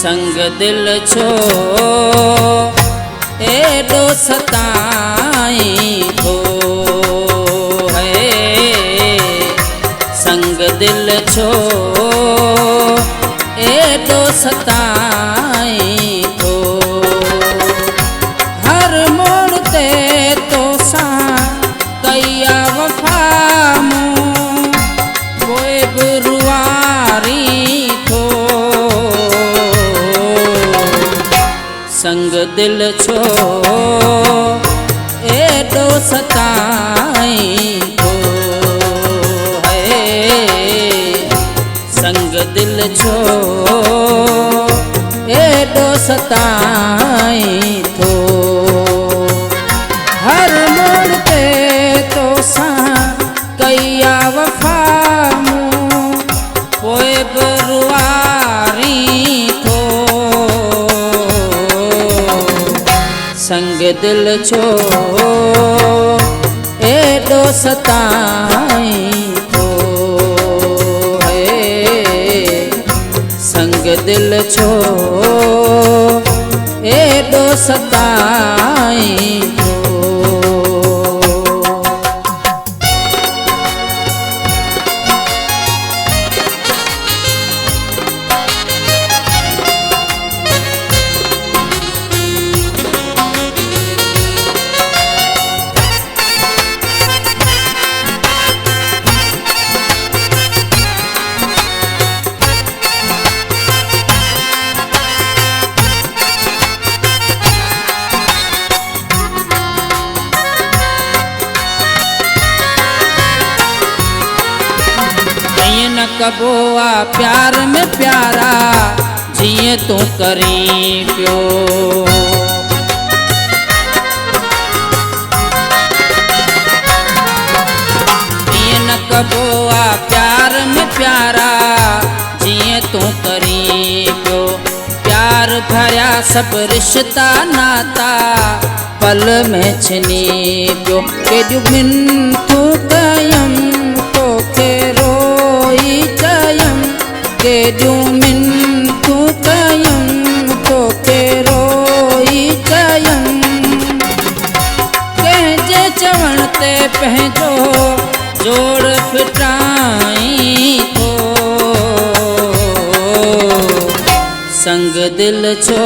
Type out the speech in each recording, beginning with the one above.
संग दिल छो एडो सताई थो है। संग दिल छो एडो सताई थो। हर मोड़ ते तो सा कया वफा मूं कोई बुरुआरी थो। संग दिल छो एडो सताई थो है। संग दिल छो एडो सताई थो। हर मोड़ ते तो सा कया वफा मूं पोइ बुरुआरी थो। संग दिल छो एडो सताई थो है। संग दिल छो एडो सताई थो। न कबो आ प्यार में प्यारा जिए तू करी पियो। न कबो आ प्यार में प्यारा जिए तू करी पियो। प्यार भरिया सब रिश्ता नाता पल में छिनी पियो। केॾियूं मिनतूं कयम तोखे रोई चयम। केॾियूं मिनतूं कयम तोखे रोई चयम। कंहिंजे चवण ते पंहिंजो जोड़ फिटाई थो। संग दिल छो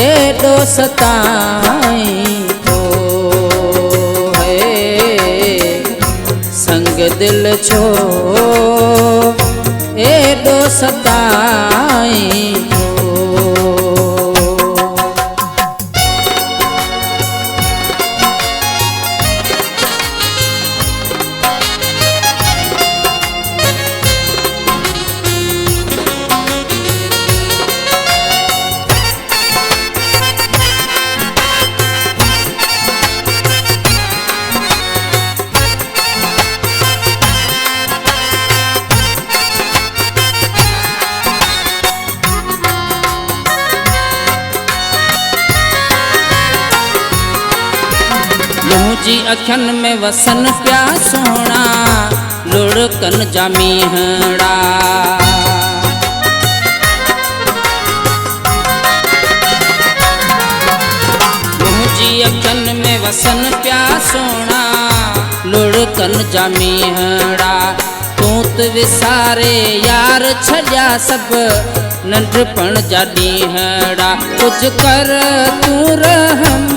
एडो सताई थो है। संग दिल छो एडो सताई थो। मुंहिंजी अखियुनि में वसन पिया सोणा लुढ़कनि जा मीहड़ा। मुंहिंजी अखियुनि में वसन पिया सोणा लुढ़कनि जा मीहड़ा। तूं त विसारे यार छॾिया सभु नंढपण जा ॾींहड़ा। कुझु कर तूं रहम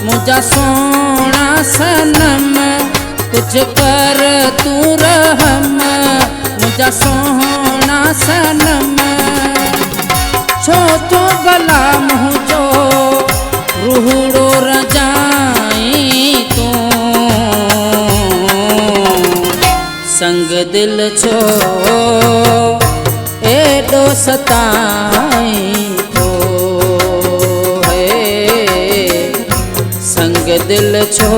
मुझा सोना सनम। कुछ कर तू रहम मुझा सोना सनम। छो तो भला मुझो रूहड़ो रजाई तू। संग दिल छो एडो सताई थो है। संग दिल छो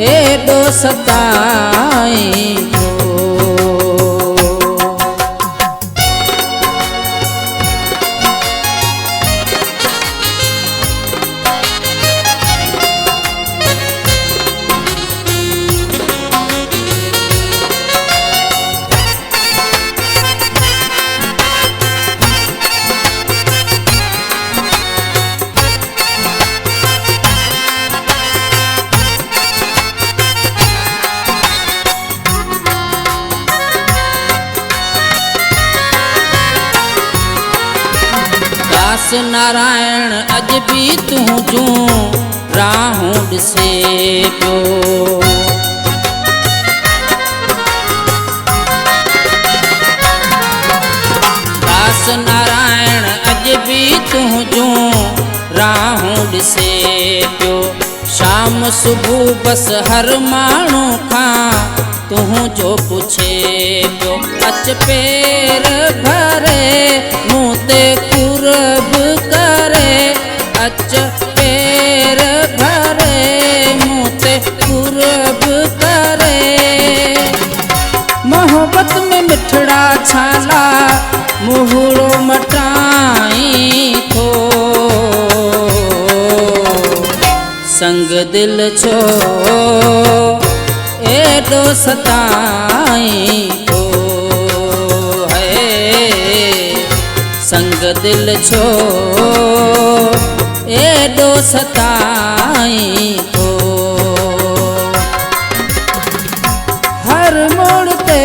एडो सताई थो। नारायण अज भी तू जूं राहूं ॾिसे पियो। दास नारायण अज भी तू जूं राहूं ॾिसे पियो। शाम सुबह बस हर माण्हू खां तुझो पुछे पियो। अच पेर भरे मूं ते कुर्ब करे, अच पेर भरे मूं ते कुर्ब करे। मोहब्बत में मिठड़ा छाला मुहड़ो मटाई थो, संग दिल छो एडो सताई थो है, संग दिल छो एडो सताई थो। हर मोड़ ते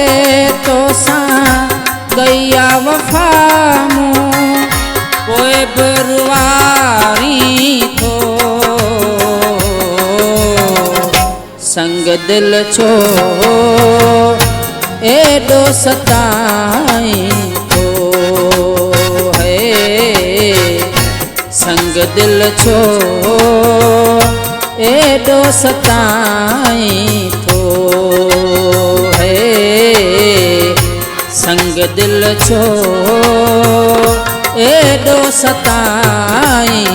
तो सां गैया वफा मूं पोइ बि रुवारी थो, संग दिल छो एडो सताई थो है, संग दिल छो एडो सताई थो है, संग दिल छो एडो सताई